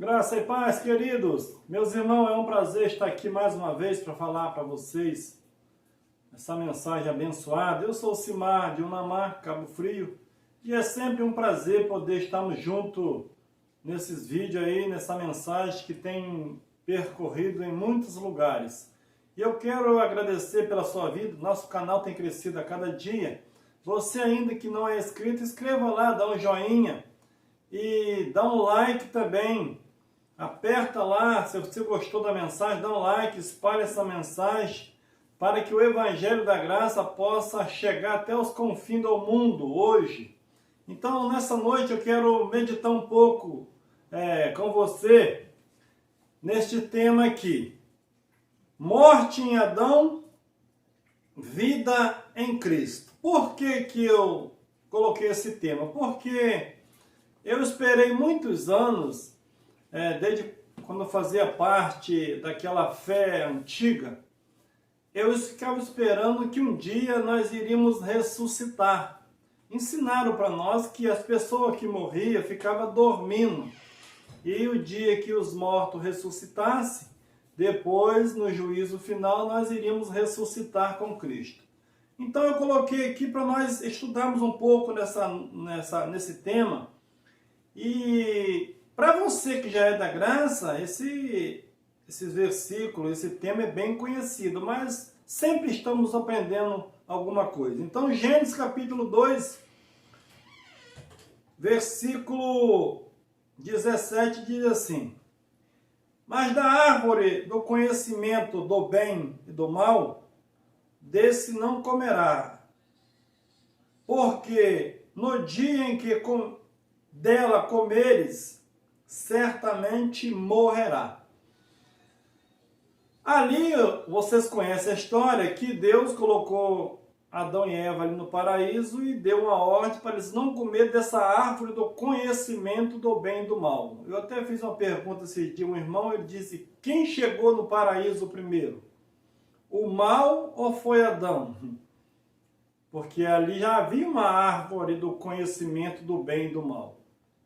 Graça e paz, queridos. Meus irmãos, é um prazer estar aqui mais uma vez para falar para vocês essa mensagem abençoada. Eu sou o Simar de Unamar, Cabo Frio, e é sempre um prazer poder estarmos juntos nesses vídeos aí, nessa mensagem que tem percorrido em muitos lugares. E eu quero agradecer pela sua vida. Nosso canal tem crescido a cada dia. Você ainda que não é inscrito, inscreva lá, dá um joinha e dá um like também. Aperta lá, se você gostou da mensagem, dá um like, espalhe essa mensagem para que o Evangelho da Graça possa chegar até os confins do mundo hoje. Então, nessa noite eu quero meditar um pouco com você neste tema aqui. Morte em Adão, vida em Cristo. Por que que eu coloquei esse tema? Porque eu esperei muitos anos, desde quando eu fazia parte daquela fé antiga, eu ficava esperando que um dia nós iríamos ressuscitar. Ensinaram para nós que as pessoas que morriam ficavam dormindo. E o dia que os mortos ressuscitassem, depois, no juízo final, nós iríamos ressuscitar com Cristo. Então eu coloquei aqui para nós estudarmos um pouco nesse tema. E para você que já é da graça, esses versículos, esse tema é bem conhecido, mas sempre estamos aprendendo alguma coisa. Então, Gênesis capítulo 2, versículo 17 diz assim: mas da árvore do conhecimento do bem e do mal, desse não comerá, porque no dia em que dela comeres, certamente morrerá. Ali, vocês conhecem a história que Deus colocou Adão e Eva ali no paraíso e deu uma ordem para eles não comer dessa árvore do conhecimento do bem e do mal. Eu até fiz uma pergunta esse dia, um irmão, ele disse: quem chegou no paraíso primeiro? O mal ou foi Adão? Porque ali já havia uma árvore do conhecimento do bem e do mal.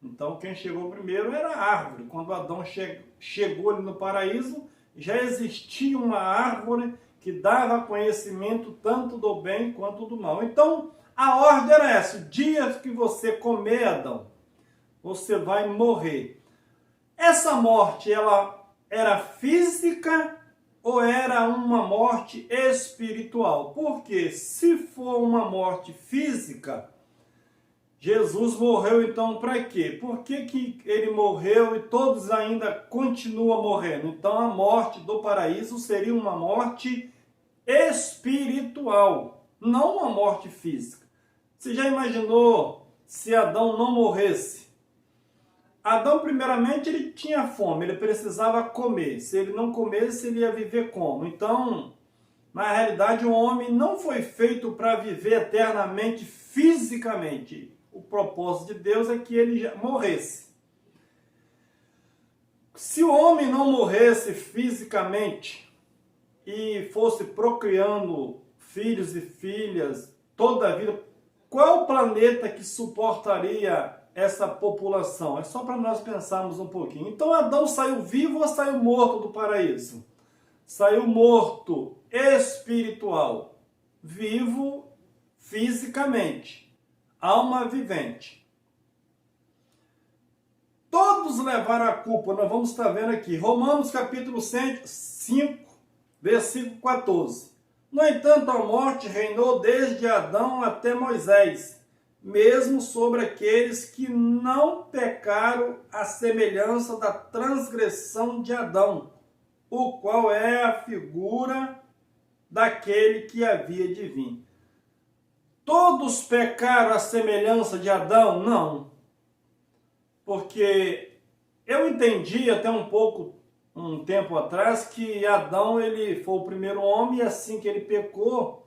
Então quem chegou primeiro era a árvore. Quando Adão chegou ali no paraíso, já existia uma árvore que dava conhecimento tanto do bem quanto do mal. Então a ordem era essa: o dia que você comer, Adão, você vai morrer. Essa morte, ela era física ou era uma morte espiritual? Porque se for uma morte física, Jesus morreu então para quê? Por que que ele morreu e todos ainda continuam morrendo? Então a morte do paraíso seria uma morte espiritual, não uma morte física. Você já imaginou se Adão não morresse? Adão, primeiramente, ele tinha fome, ele precisava comer. Se ele não comesse, ele ia viver como? Então, na realidade, o homem não foi feito para viver eternamente fisicamente. O propósito de Deus é que ele já morresse. Se o homem não morresse fisicamente e fosse procriando filhos e filhas toda a vida, qual planeta que suportaria essa população? É só para nós pensarmos um pouquinho. Então Adão saiu vivo ou saiu morto do paraíso? Saiu morto espiritual, vivo fisicamente, alma vivente. Todos levaram a culpa, nós vamos estar vendo aqui. Romanos capítulo 5, versículo 14. No entanto, a morte reinou desde Adão até Moisés, mesmo sobre aqueles que não pecaram à semelhança da transgressão de Adão, o qual é a figura daquele que havia de vir. Todos pecaram à semelhança de Adão? Não. Porque eu entendi até um tempo atrás, que Adão ele foi o primeiro homem e assim que ele pecou,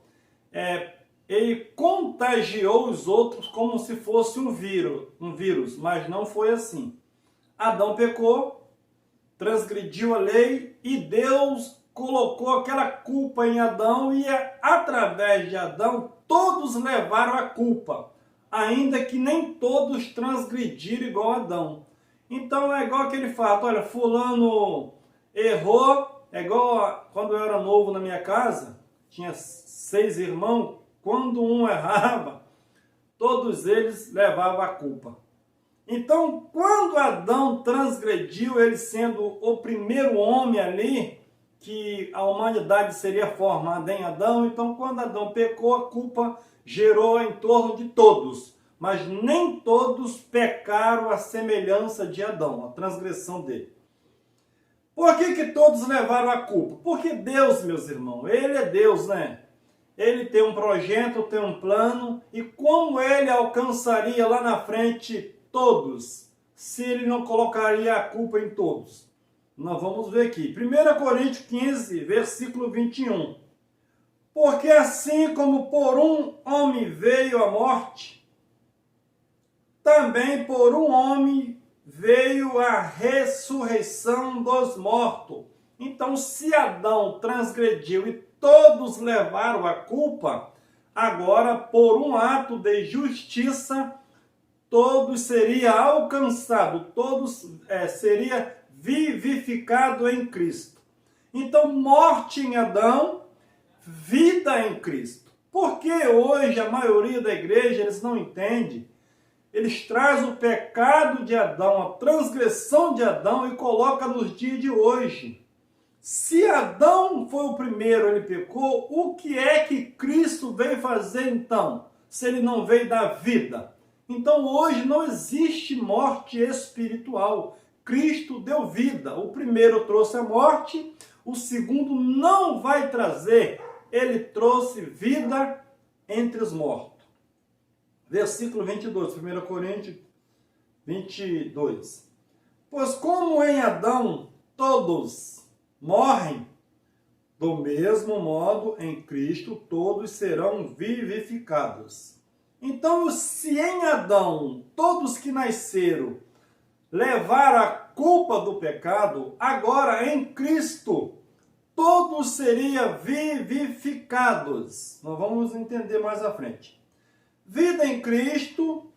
ele contagiou os outros como se fosse um vírus, mas não foi assim. Adão pecou, transgrediu a lei e Deus colocou aquela culpa em Adão e através de Adão todos levaram a culpa, ainda que nem todos transgrediram igual Adão. Então é igual aquele fato, olha, fulano errou, é igual quando eu era novo na minha casa, tinha 6 irmãos, quando um errava, todos eles levavam a culpa. Então, quando Adão transgrediu, ele sendo o primeiro homem ali, que a humanidade seria formada em Adão, então quando Adão pecou, a culpa gerou em torno de todos. Mas nem todos pecaram à semelhança de Adão, a transgressão dele. Por que todos levaram a culpa? Porque Deus, meus irmãos, Ele é Deus, né? Ele tem um projeto, tem um plano, e como Ele alcançaria lá na frente todos, se Ele não colocaria a culpa em todos? Nós vamos ver aqui. 1 Coríntios 15, versículo 21. Porque assim como por um homem veio a morte, também por um homem veio a ressurreição dos mortos. Então, se Adão transgrediu e todos levaram a culpa, agora, por um ato de justiça, todos seriam alcançados, todos seriam vivificados em Cristo. Então, morte em Adão, vida em Cristo. Porque hoje a maioria da igreja, eles não entendem. Eles trazem o pecado de Adão, a transgressão de Adão e colocam nos dias de hoje. Se Adão foi o primeiro, ele pecou, o que é que Cristo veio fazer então? Se ele não veio dar vida? Então hoje não existe morte espiritual. Cristo deu vida. O primeiro trouxe a morte, o segundo não vai trazer. Ele trouxe vida entre os mortos. Versículo 22, 1 Coríntios 22. Pois como em Adão todos morrem, do mesmo modo em Cristo todos serão vivificados. Então, se em Adão todos que nasceram levaram a culpa do pecado, agora em Cristo todos seriam vivificados. Nós vamos entender mais à frente. Vida em Cristo,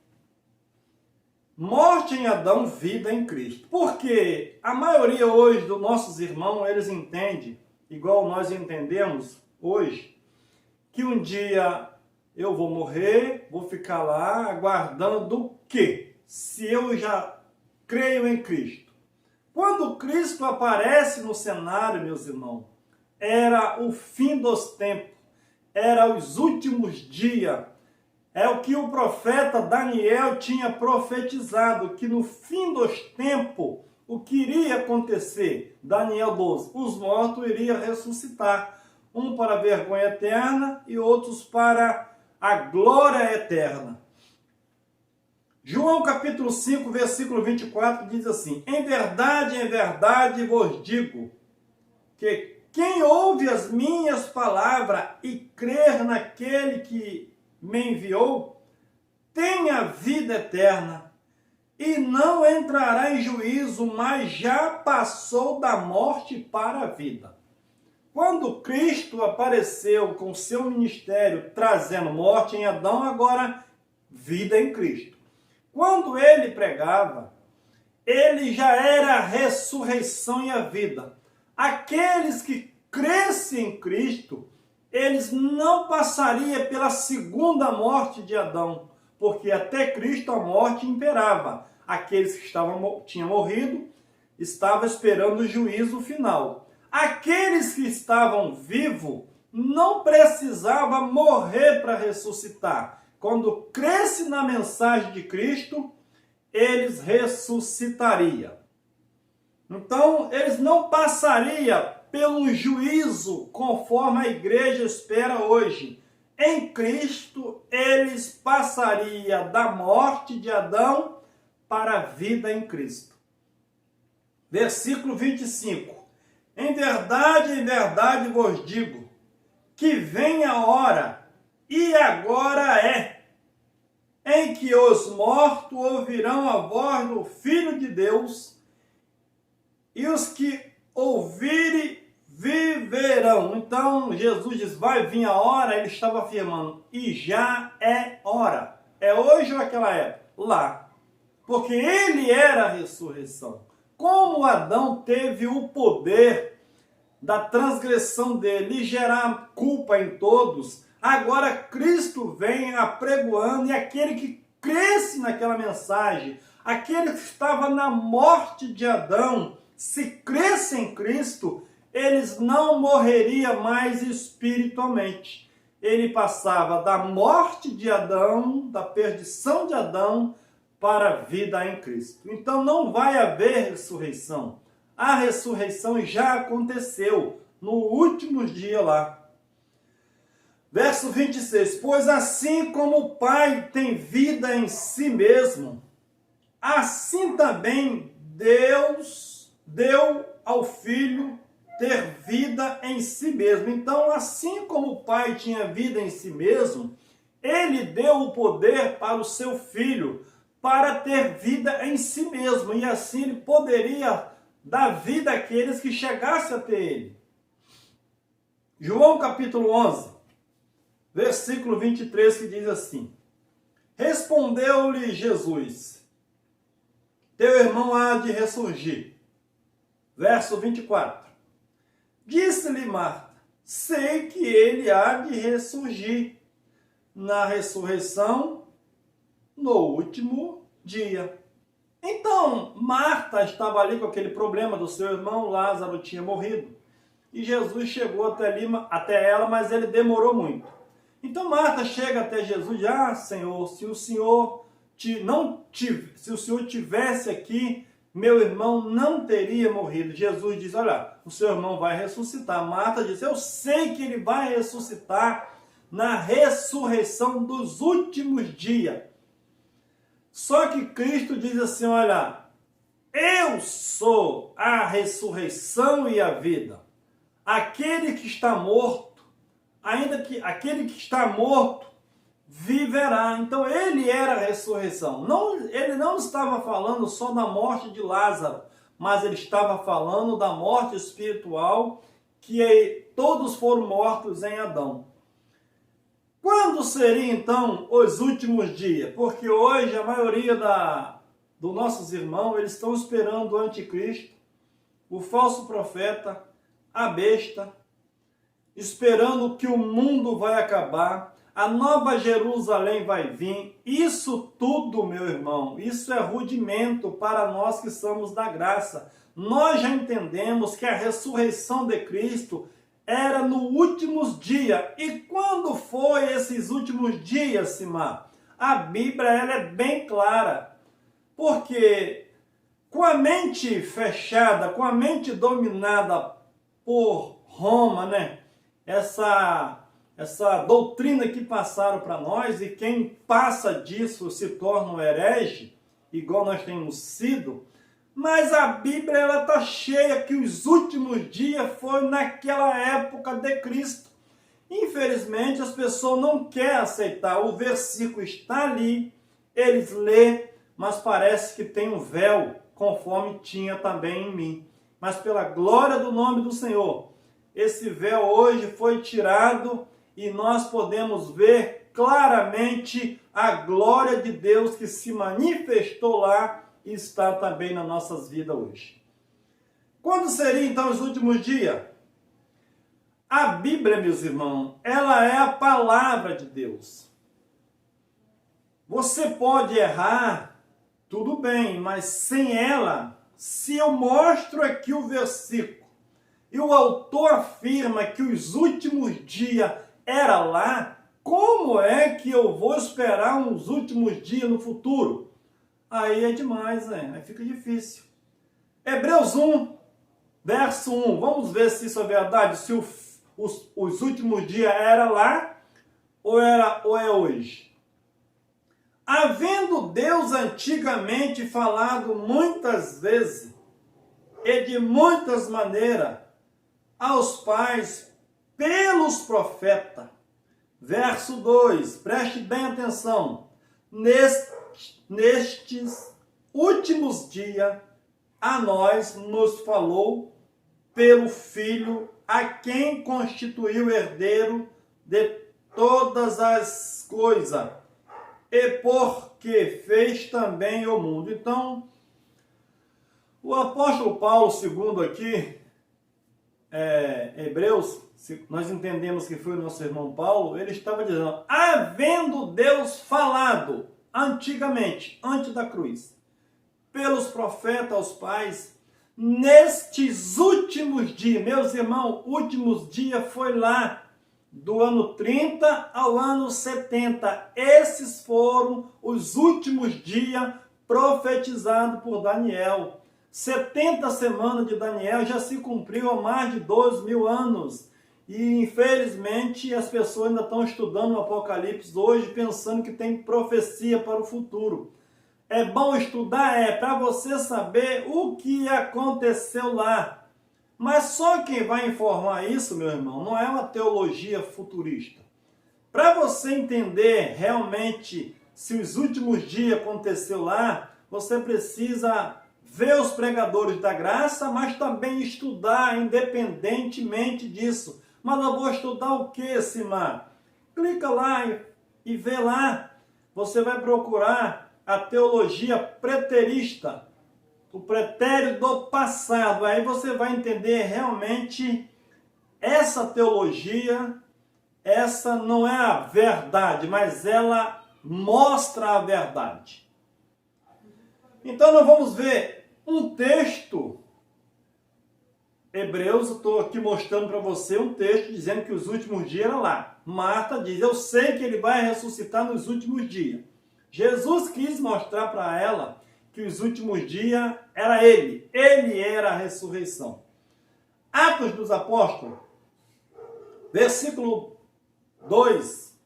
morte em Adão, vida em Cristo. Porque a maioria hoje dos nossos irmãos, eles entendem, igual nós entendemos hoje, que um dia eu vou morrer, vou ficar lá aguardando o quê? Se eu já creio em Cristo. Quando Cristo aparece no cenário, meus irmãos, era o fim dos tempos, era os últimos dias. É o que o profeta Daniel tinha profetizado, que no fim dos tempos, o que iria acontecer? Daniel 12, os mortos iriam ressuscitar, um para a vergonha eterna e outros para a glória eterna. João capítulo 5, versículo 24 diz assim: em verdade vos digo, que quem ouve as minhas palavras e crer naquele que me enviou, tem a vida eterna e não entrará em juízo, mas já passou da morte para a vida. Quando Cristo apareceu com seu ministério trazendo morte em Adão, agora vida em Cristo. Quando ele pregava, ele já era a ressurreição e a vida. Aqueles que crescem em Cristo, eles não passariam pela segunda morte de Adão, porque até Cristo a morte imperava. Aqueles que tinham morrido estavam esperando o juízo final. Aqueles que estavam vivos não precisavam morrer para ressuscitar. Quando cresce na mensagem de Cristo, eles ressuscitariam. Então, eles não passariam pelo juízo conforme a igreja espera hoje. Em Cristo, eles passariam da morte de Adão para a vida em Cristo. Versículo 25. Em verdade vos digo, que vem a hora, e agora é, em que os mortos ouvirão a voz do Filho de Deus, e os que ouvirem viverão. Então, Jesus diz, vai vir a hora, ele estava afirmando, e já é hora. É hoje ou aquela época? Lá. porque ele era a ressurreição. Como Adão teve o poder da transgressão dele e gerar culpa em todos, agora Cristo vem apregoando, e aquele que cresce naquela mensagem, aquele que estava na morte de Adão, se cresce em Cristo, eles não morreria mais espiritualmente. Ele passava da morte de Adão, da perdição de Adão, para a vida em Cristo. Então não vai haver ressurreição. A ressurreição já aconteceu no último dia lá. Verso 26. Pois assim como o Pai tem vida em si mesmo, assim também Deus deu ao Filho ter vida em si mesmo. Então, assim como o Pai tinha vida em si mesmo, ele deu o poder para o seu Filho para ter vida em si mesmo, e assim ele poderia dar vida àqueles que chegassem até ele. João capítulo 11, versículo 23, que diz assim: respondeu-lhe Jesus: teu irmão há de ressurgir. Verso 24. Disse-lhe Marta: sei que ele há de ressurgir na ressurreição no último dia. Então, Marta estava ali com aquele problema do seu irmão, Lázaro tinha morrido. E Jesus chegou até ela, mas ele demorou muito. Então Marta chega até Jesus e Senhor, se o Senhor tivesse aqui, meu irmão não teria morrido. Jesus diz: olha, o seu irmão vai ressuscitar. Marta diz: eu sei que ele vai ressuscitar na ressurreição dos últimos dias. Só que Cristo diz assim: olha, eu sou a ressurreição e a vida. Aquele que está morto, ainda que aquele que está morto, viverá. Então ele era a ressurreição. Ele não estava falando só da morte de Lázaro, mas ele estava falando da morte espiritual, que todos foram mortos em Adão. Quando seria então os últimos dias? Porque hoje a maioria dos nossos irmãos, eles estão esperando o anticristo, o falso profeta, a besta, esperando que o mundo vai acabar, a nova Jerusalém vai vir. Isso tudo, meu irmão, isso é rudimento para nós que somos da graça. Nós já entendemos que a ressurreição de Cristo era no últimos dias. E quando foi esses últimos dias, Simar? A Bíblia ela é bem clara. Porque com a mente fechada, com a mente dominada por Roma, né? Essa doutrina que passaram para nós, e quem passa disso se torna um herege, igual nós temos sido. Mas a Bíblia ela está cheia que os últimos dias foi naquela época de Cristo. Infelizmente as pessoas não querem aceitar. O versículo está ali, eles lêem, mas parece que tem um véu, conforme tinha também em mim. Mas pela glória do nome do Senhor, esse véu hoje foi tirado e nós podemos ver claramente a glória de Deus que se manifestou lá e está também nas nossas vidas hoje. Quando seriam então os últimos dias? A Bíblia, meus irmãos, ela é a palavra de Deus. Você pode errar, tudo bem, mas sem ela, se eu mostro aqui o versículo e o autor afirma que os últimos dias era lá, como é que eu vou esperar uns últimos dias no futuro? Aí é demais, né? Aí fica difícil. Hebreus 1, verso 1. Vamos ver se isso é verdade, se os últimos dias era lá ou é hoje. Havendo Deus antigamente falado muitas vezes e de muitas maneiras aos pais pelos profetas. Verso 2, preste bem atenção. Nestes últimos dias, a nós nos falou pelo Filho, a quem constituiu herdeiro de todas as coisas, e porque fez também o mundo. Então, o apóstolo Paulo, segundo aqui, Hebreus, nós entendemos que foi o nosso irmão Paulo, ele estava dizendo, havendo Deus falado antigamente, antes da cruz, pelos profetas aos pais, nestes últimos dias, meus irmãos, últimos dias foi lá, do ano 30 ao ano 70. Esses foram os últimos dias profetizados por Daniel. 70 semanas de Daniel já se cumpriu há mais de 2.000 anos. E infelizmente as pessoas ainda estão estudando o Apocalipse hoje, pensando que tem profecia para o futuro. É bom estudar, para você saber o que aconteceu lá. Mas só quem vai informar isso, meu irmão, não é uma teologia futurista. Para você entender realmente se os últimos dias aconteceu lá, você precisa ver os pregadores da graça, mas também estudar independentemente disso. Mas eu vou estudar o que, Simar? Clica lá e vê lá. Você vai procurar a teologia preterista, o pretérito do passado. Aí você vai entender realmente essa teologia, essa não é a verdade, mas ela mostra a verdade. Então nós vamos ver um texto, Hebreus, eu estou aqui mostrando para você um texto dizendo que os últimos dias eram lá. Marta diz, eu sei que ele vai ressuscitar nos últimos dias. Jesus quis mostrar para ela que os últimos dias era ele era a ressurreição. Atos dos Apóstolos, versículo 2,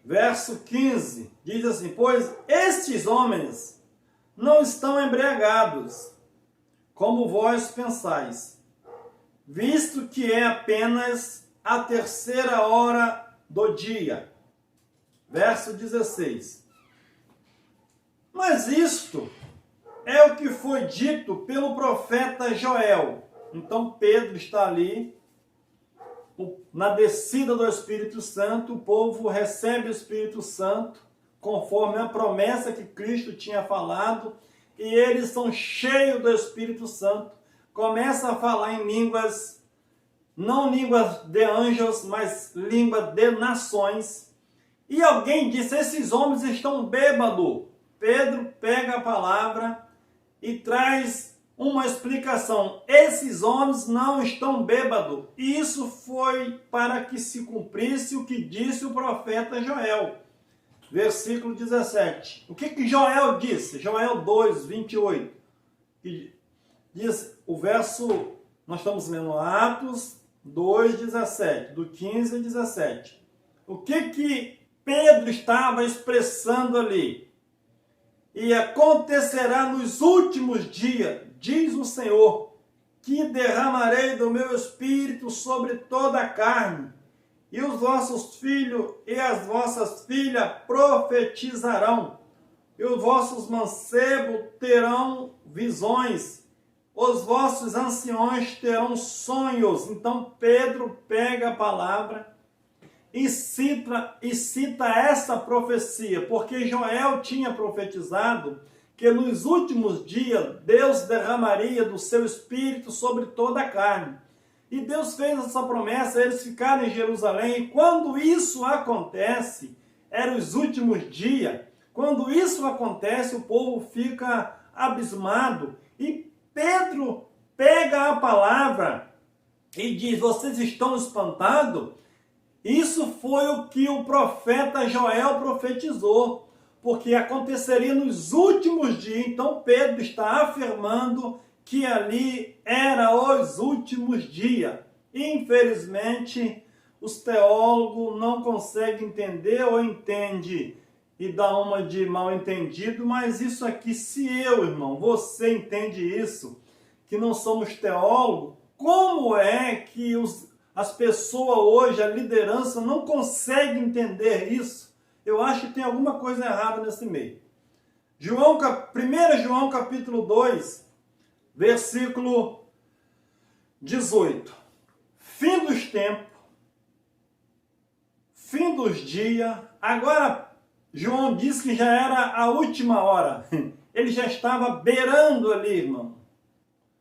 verso 15, diz assim, pois estes homens não estão embriagados, como vós pensais, visto que é apenas a 3ª hora do dia. Verso 16. Mas isto é o que foi dito pelo profeta Joel. Então Pedro está ali, na descida do Espírito Santo, o povo recebe o Espírito Santo, conforme a promessa que Cristo tinha falado, e eles são cheios do Espírito Santo, começam a falar em línguas, não línguas de anjos, mas língua de nações. E alguém disse, esses homens estão bêbados. Pedro pega a palavra e traz uma explicação. Esses homens não estão bêbados. E isso foi para que se cumprisse o que disse o profeta Joel. Versículo 17. O que Joel disse? Joel 2, 28. Diz o verso, nós estamos lendo Atos 2, 17. Do 15 a 17. O que Pedro estava expressando ali? E acontecerá nos últimos dias, diz o Senhor, que derramarei do meu espírito sobre toda a carne, e os vossos filhos e as vossas filhas profetizarão, e os vossos mancebos terão visões, os vossos anciões terão sonhos. Então Pedro pega a palavra e cita essa profecia, porque Joel tinha profetizado que nos últimos dias Deus derramaria do seu espírito sobre toda a carne. E Deus fez essa promessa, eles ficaram em Jerusalém, e quando isso acontece, eram os últimos dias, quando isso acontece, o povo fica abismado, e Pedro pega a palavra e diz, vocês estão espantados? Isso foi o que o profeta Joel profetizou, porque aconteceria nos últimos dias. Então Pedro está afirmando que ali era os últimos dias. Infelizmente, os teólogos não conseguem entender ou entendem e dá uma de mal entendido, mas isso aqui, se eu, irmão, você entende isso, que não somos teólogos, como é que as pessoas hoje, a liderança, não consegue entender isso? Eu acho que tem alguma coisa errada nesse meio. 1 João capítulo 2, versículo 18. Fim dos tempos, fim dos dias. Agora João diz que já era a última hora. Ele já estava beirando ali, irmão.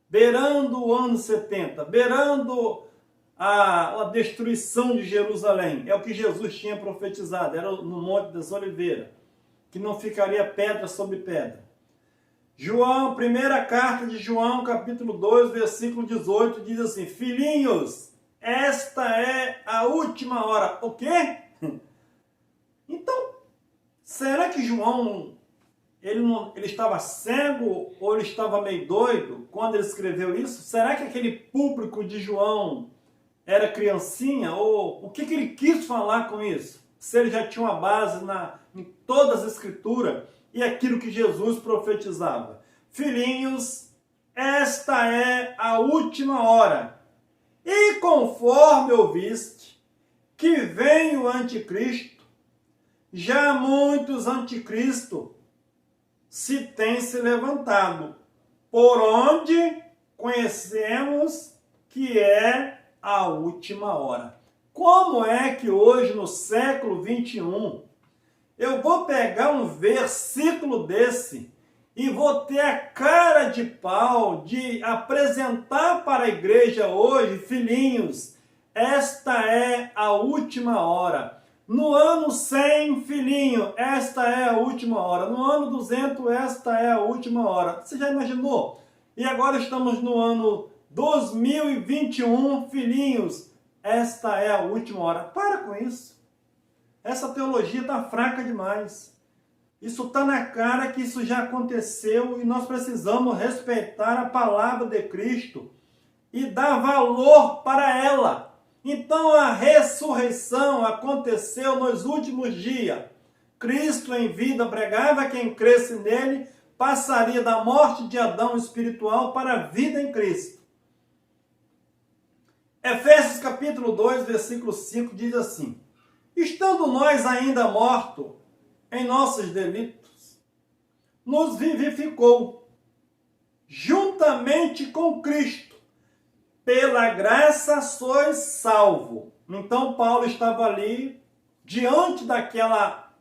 Beirando o ano 70, beirando a destruição de Jerusalém. É o que Jesus tinha profetizado, era no Monte das Oliveiras, que não ficaria pedra sobre pedra. João, primeira carta de João, capítulo 2, versículo 18, diz assim: filhinhos, esta é a última hora. O quê? Então, será que João, ele estava cego ou ele estava meio doido quando ele escreveu isso? Será que aquele público de João era criancinha? Ou o que ele quis falar com isso? Se ele já tinha uma base em todas as escrituras e aquilo que Jesus profetizava. Filhinhos, esta é a última hora. E conforme ouviste que vem o anticristo, já muitos anticristos têm se levantado, por onde conhecemos que é a última hora. Como é que hoje, no século 21, eu vou pegar um versículo desse e vou ter a cara de pau de apresentar para a igreja hoje, filhinhos, esta é a última hora. No ano 100, filhinho, esta é a última hora. No ano 200, esta é a última hora. Você já imaginou? E agora estamos no ano 2021, filhinhos, esta é a última hora. Para com isso. Essa teologia está fraca demais. Isso está na cara que isso já aconteceu e nós precisamos respeitar a palavra de Cristo e dar valor para ela. Então a ressurreição aconteceu nos últimos dias. Cristo em vida pregava, quem cresce nele passaria da morte de Adão espiritual para a vida em Cristo. Efésios capítulo 2, versículo 5 diz assim: estando nós ainda mortos em nossos delitos, nos vivificou juntamente com Cristo. Pela graça sois salvo. Então Paulo estava ali, diante daquela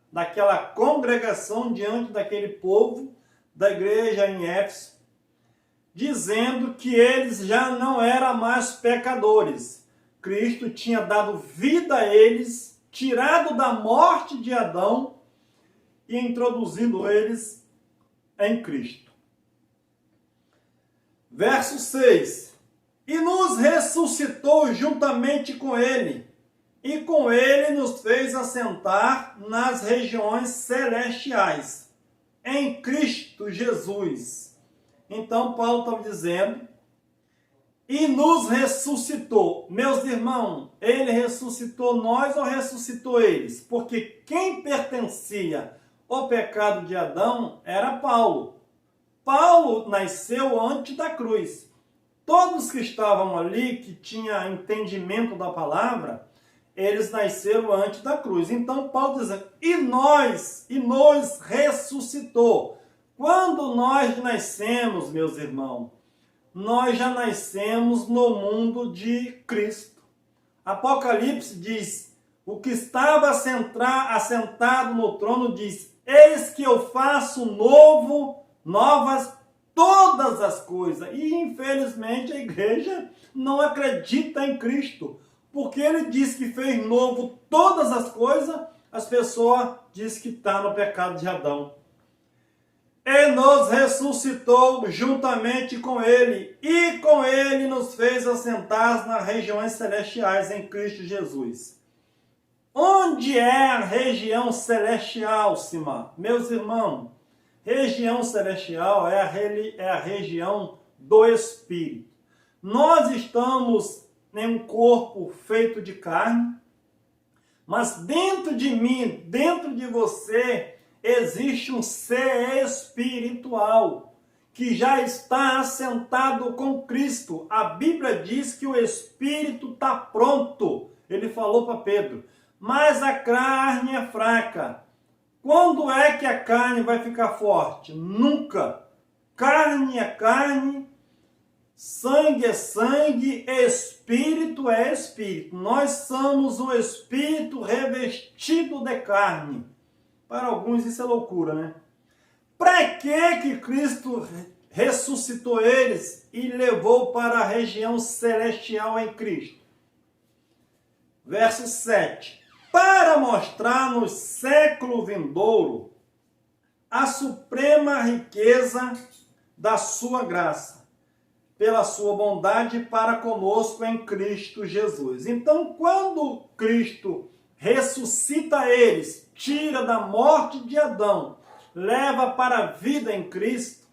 congregação, diante daquele povo da igreja em Éfeso, dizendo que eles já não eram mais pecadores. Cristo tinha dado vida a eles, tirado da morte de Adão e introduzido eles em Cristo. Verso 6. E nos ressuscitou juntamente com ele, e com ele nos fez assentar nas regiões celestiais, em Cristo Jesus. Então Paulo está dizendo, e nos ressuscitou. Meus irmãos, ele ressuscitou nós ou ressuscitou eles? Porque quem pertencia ao pecado de Adão era Paulo. Paulo nasceu antes da cruz. Todos que estavam ali, que tinham entendimento da palavra, eles nasceram antes da cruz. Então Paulo diz, e nos ressuscitou. Quando nós nascemos, meus irmãos, nós já nascemos no mundo de Cristo. Apocalipse diz, o que estava assentado no trono diz, eis que eu faço novas todas as coisas. E infelizmente a igreja não acredita em Cristo, porque ele diz que fez novo todas as coisas, as pessoas dizem que está no pecado de Adão. E nos ressuscitou juntamente com ele, e com ele nos fez assentar nas regiões celestiais em Cristo Jesus. Onde é a região celestial, Simar? Meus irmãos, região celestial é a região do Espírito. Nós estamos em um corpo feito de carne, mas dentro de mim, dentro de você, existe um ser espiritual que já está assentado com Cristo. A Bíblia diz que o Espírito está pronto. Ele falou para Pedro, mas a carne é fraca. Quando é que a carne vai ficar forte? Nunca. Carne é carne, sangue é sangue, espírito é espírito. Nós somos o espírito revestido de carne. Para alguns isso é loucura, né? Para que Cristo ressuscitou eles e levou para a região celestial em Cristo? Verso 7. Para mostrar no século vindouro a suprema riqueza da sua graça, pela sua bondade para conosco em Cristo Jesus. Então, quando Cristo ressuscita eles, tira da morte de Adão, leva para a vida em Cristo,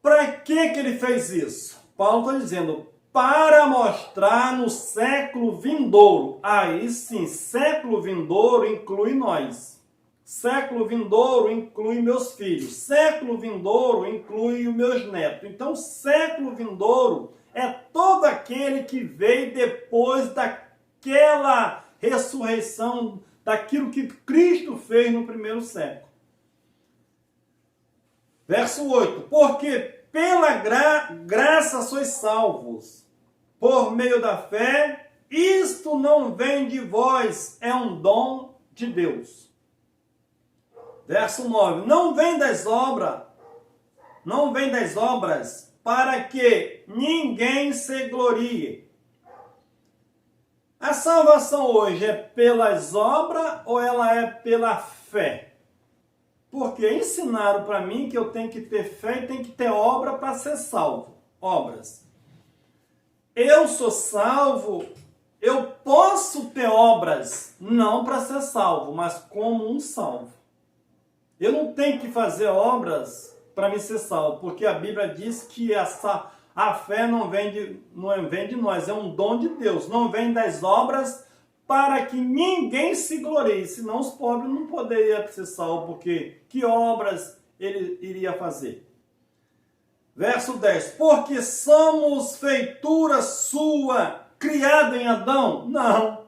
para que ele fez isso? Paulo está dizendo, para mostrar no século vindouro. Aí sim, século vindouro inclui nós. Século vindouro inclui meus filhos. Século vindouro inclui os meus netos. Então, século vindouro é todo aquele que veio depois daquela ressurreição, daquilo que Cristo fez no primeiro século. Verso 8. Porque pela graça sois salvos, por meio da fé, isto não vem de vós, é um dom de Deus. Verso 9, não vem das obras, para que ninguém se glorie. A salvação hoje é pelas obras ou ela é pela fé? Porque ensinaram para mim que eu tenho que ter fé e tenho que ter obra para ser salvo. Obras. Eu sou salvo, eu posso ter obras, não para ser salvo, mas como um salvo. Eu não tenho que fazer obras para me ser salvo, porque a Bíblia diz que a fé não vem de nós, é um dom de Deus, não vem das obras para que ninguém se glorie, senão os pobres não poderiam ser salvos, porque que obras ele iria fazer? Verso 10, porque somos feitura sua, criado em Adão? Não,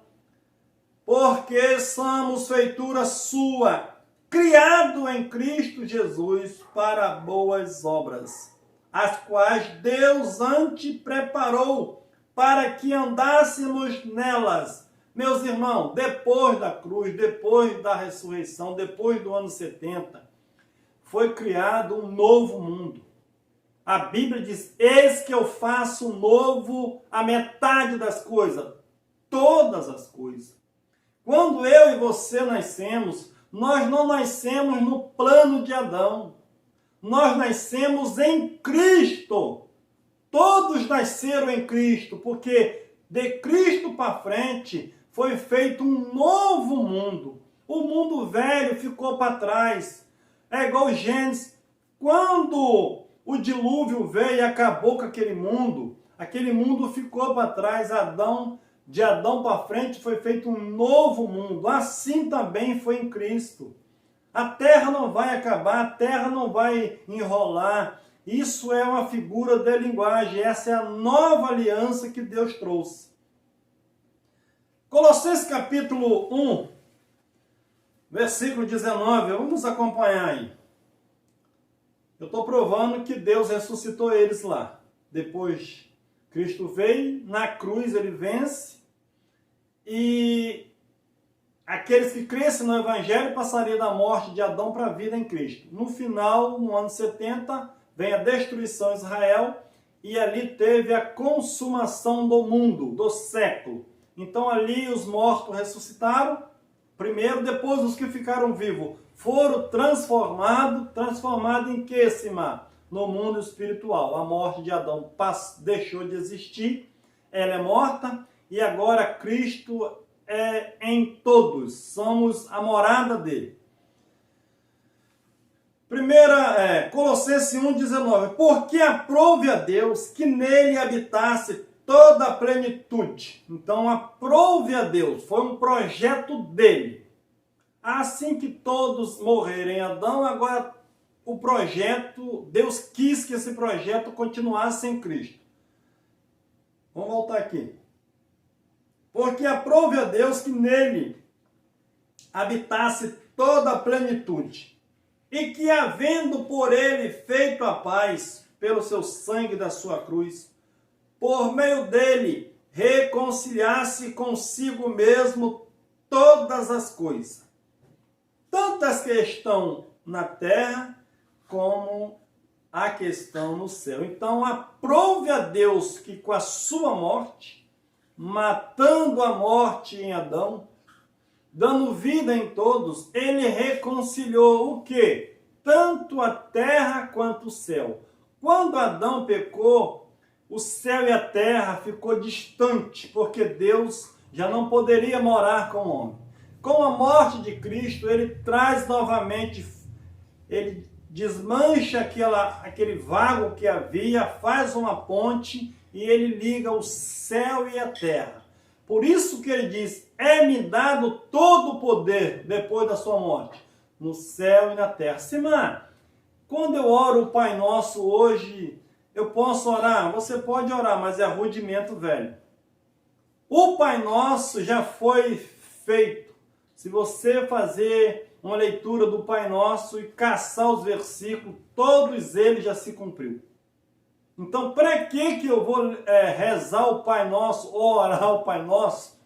porque somos feitura sua, criado em Cristo Jesus para boas obras, as quais Deus antes preparou para que andássemos nelas. Meus irmãos, depois da cruz, depois da ressurreição, depois do ano 70, foi criado um novo mundo. A Bíblia diz, eis que eu faço novo a metade das coisas, todas as coisas. Quando eu e você nascemos, nós não nascemos no plano de Adão. Nós nascemos em Cristo. Todos nasceram em Cristo, porque de Cristo para frente foi feito um novo mundo. O mundo velho ficou para trás. É igual Gênesis. Quando o dilúvio veio e acabou com aquele mundo ficou para trás. De Adão para frente foi feito um novo mundo. Assim também foi em Cristo. A terra não vai acabar, a terra não vai enrolar. Isso é uma figura de linguagem. Essa é a nova aliança que Deus trouxe. Colossenses capítulo 1, versículo 19. Vamos acompanhar aí. Eu estou provando que Deus ressuscitou eles lá. Depois Cristo veio, na cruz ele vence. E aqueles que crescem no Evangelho passariam da morte de Adão para a vida em Cristo. No final, no ano 70, vem a destruição de Israel e ali teve a consumação do mundo, do século. Então ali os mortos ressuscitaram, primeiro, depois os que ficaram vivos foram transformados em que, Simar? No mundo espiritual. A morte de Adão deixou de existir, ela é morta, e agora Cristo é em todos, somos a morada dele. Colossenses 1,19, porque aprove a Deus que nele habitasse toda a plenitude. Então aprove a Deus, foi um projeto dele. Assim que todos morrerem em Adão, agora o projeto, Deus quis que esse projeto continuasse em Cristo. Vamos voltar aqui. Porque aprove a Deus que nele habitasse toda a plenitude, e que, havendo por ele feito a paz, pelo seu sangue da sua cruz, por meio dele reconciliasse consigo mesmo todas as coisas, tanto as que estão na terra como a que estão no céu. Então, aprove a Deus que com a sua morte, matando a morte em Adão, dando vida em todos, ele reconciliou o quê? Tanto a terra quanto o céu. Quando Adão pecou, o céu e a terra ficou distante, porque Deus já não poderia morar com o homem. Com a morte de Cristo, ele traz novamente, ele desmancha aquele vago que havia, faz uma ponte e ele liga o céu e a terra. Por isso que ele diz, é-me dado todo o poder depois da sua morte, no céu e na terra. Simã, quando eu oro o Pai Nosso hoje, eu posso orar? Você pode orar, mas é rudimento velho. O Pai Nosso já foi feito. Se você fazer uma leitura do Pai Nosso e caçar os versículos, todos eles já se cumpriu. Então, para que eu vou rezar o Pai Nosso ou orar o Pai Nosso,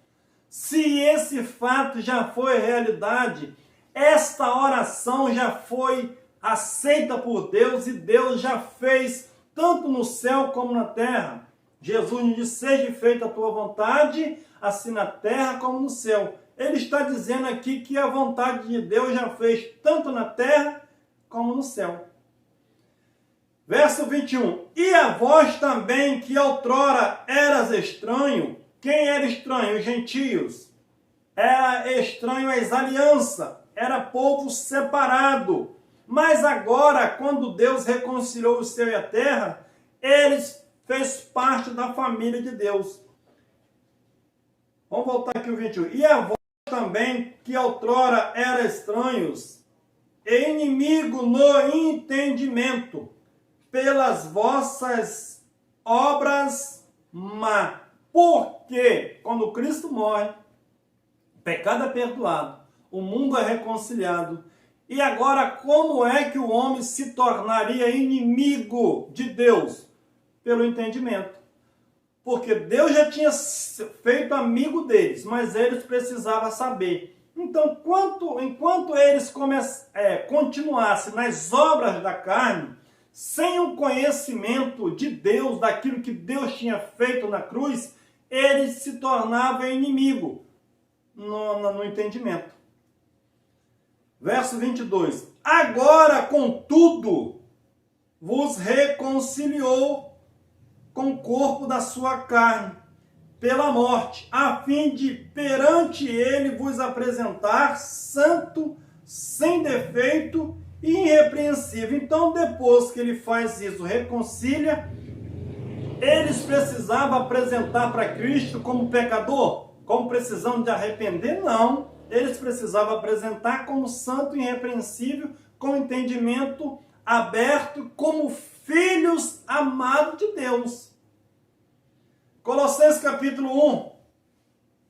se esse fato já foi realidade? Esta oração já foi aceita por Deus e Deus já fez tanto no céu como na terra. Jesus nos diz, seja feita a tua vontade, assim na terra como no céu. Ele está dizendo aqui que a vontade de Deus já fez tanto na terra como no céu. Verso 21. E a vós também, que outrora eras estranho. Quem era estranho? Os gentios. Era estranho às alianças. Era povo separado. Mas agora, quando Deus reconciliou o céu e a terra, eles fez parte da família de Deus. Vamos voltar aqui o 21. E a vós também, que outrora eram estranhos, e inimigo no entendimento, pelas vossas obras má. Porque quando Cristo morre, o pecado é perdoado, o mundo é reconciliado. E agora, como é que o homem se tornaria inimigo de Deus? Pelo entendimento. Porque Deus já tinha feito amigo deles, mas eles precisavam saber. Então, enquanto eles continuassem nas obras da carne, sem o conhecimento de Deus, daquilo que Deus tinha feito na cruz, eles se tornavam inimigo no entendimento. Verso 22. Agora, contudo, vos reconciliou com o corpo da sua carne, pela morte, a fim de perante ele vos apresentar santo, sem defeito e irrepreensível. Então, depois que ele faz isso, reconcilia, eles precisavam apresentar para Cristo como pecador, como precisando de arrepender? Não. Eles precisavam apresentar como santo e irrepreensível, com entendimento aberto, como filhos amados de Deus. Colossenses capítulo 1,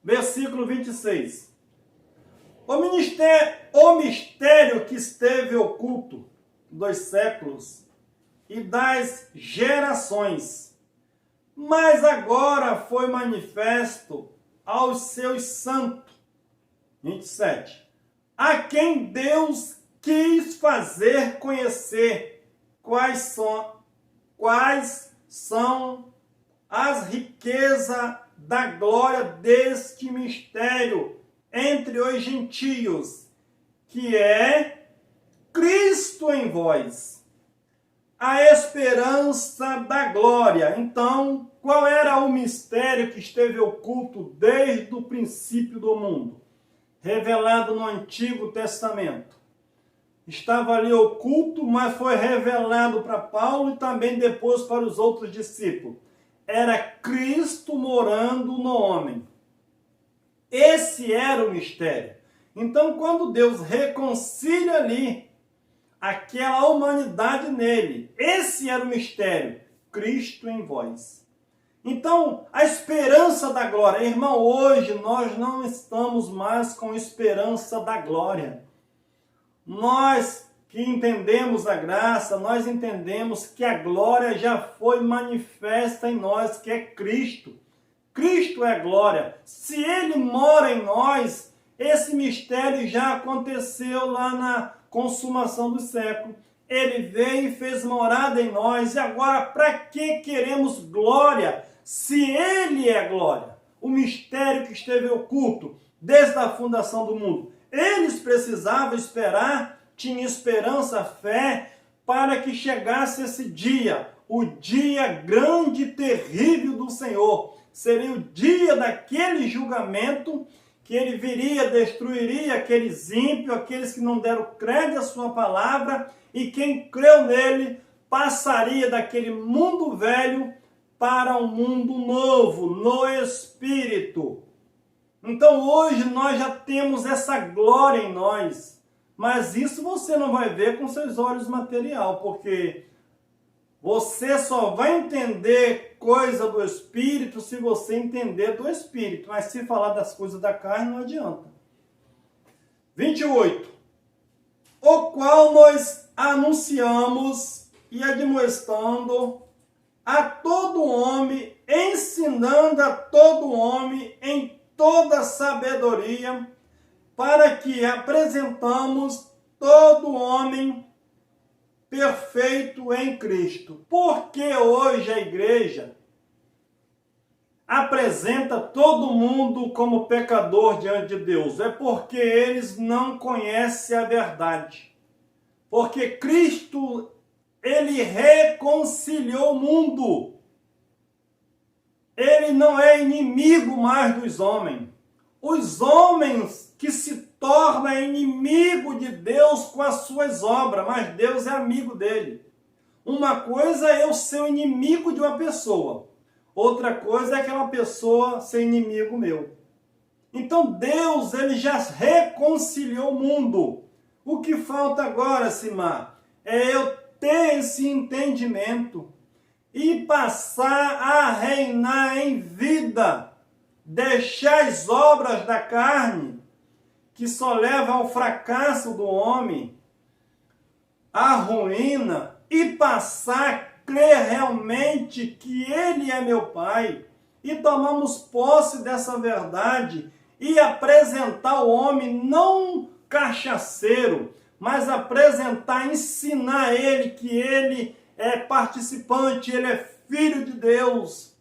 versículo 26. O mistério que esteve oculto dos séculos e das gerações, mas agora foi manifesto aos seus santos. 27. A quem Deus quis fazer conhecer quais são as riquezas da glória deste mistério entre os gentios, que é Cristo em vós, a esperança da glória. Então, qual era o mistério que esteve oculto desde o princípio do mundo? Revelado no Antigo Testamento. Estava ali oculto, mas foi revelado para Paulo e também depois para os outros discípulos. Era Cristo morando no homem. Esse era o mistério. Então, quando Deus reconcilia ali aquela humanidade nele, esse era o mistério, Cristo em vós. Então, a esperança da glória. Irmão, hoje nós não estamos mais com esperança da glória. Nós que entendemos a graça, nós entendemos que a glória já foi manifesta em nós, que é Cristo. Cristo é glória. Se Ele mora em nós, Esse mistério já aconteceu lá na consumação do século. Ele veio e fez morada em nós. E agora, para que queremos glória, se Ele é glória? O mistério que esteve oculto desde a fundação do mundo. Eles precisavam esperar, tinha esperança, fé, para que chegasse esse dia, o dia grande e terrível do Senhor. Seria o dia daquele julgamento que ele viria, destruiria aqueles ímpios, aqueles que não deram crédito à sua palavra, e quem creu nele passaria daquele mundo velho para um mundo novo, no Espírito. Então hoje nós já temos essa glória em nós, mas isso você não vai ver com seus olhos material, porque você só vai entender coisa do Espírito se você entender do Espírito. Mas se falar das coisas da carne, não adianta. 28. O qual nós anunciamos e admoestando a todo homem, ensinando a todo homem em toda sabedoria, para que apresentamos todo homem perfeito em Cristo. Porque hoje a igreja apresenta todo mundo como pecador diante de Deus? É porque eles não conhecem a verdade. Porque Cristo, ele reconciliou o mundo. Ele não é inimigo mais dos homens. Os homens que se tornam inimigo de Deus com as suas obras, mas Deus é amigo dele. Uma coisa é eu ser o inimigo de uma pessoa, outra coisa é aquela pessoa ser inimigo meu. Então Deus, ele já reconciliou o mundo. O que falta agora, Simar, é eu ter esse entendimento e passar a reinar em vida, deixar as obras da carne, que só leva ao fracasso do homem, à ruína, e passar a crer realmente que Ele é meu Pai, e tomamos posse dessa verdade, e apresentar o homem não cachaceiro, mas apresentar, ensinar ele que ele é participante, ele é filho de Deus,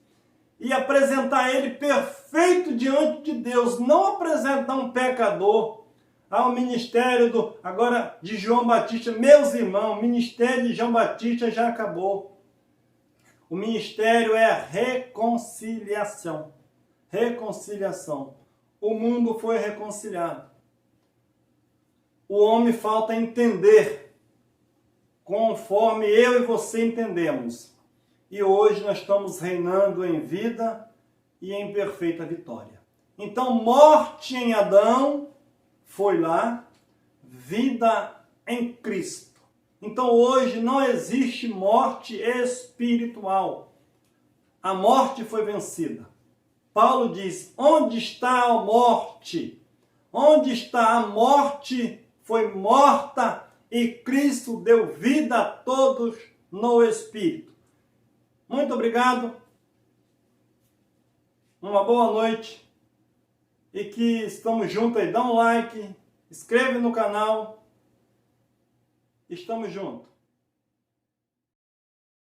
e apresentar ele perfeito diante de Deus, não apresentar um pecador. Ao ministério agora de João Batista, meus irmãos, o ministério de João Batista já acabou. O ministério é a reconciliação. Reconciliação. O mundo foi reconciliado. O homem falta entender, conforme eu e você entendemos. E hoje nós estamos reinando em vida e em perfeita vitória. Então, morte em Adão foi lá, vida em Cristo. Então, hoje não existe morte espiritual. A morte foi vencida. Paulo diz, onde está a morte? Onde está a morte? Foi morta e Cristo deu vida a todos no Espírito. Muito obrigado. Uma boa noite. E que estamos juntos aí. Dá um like, inscreve no canal. Estamos juntos.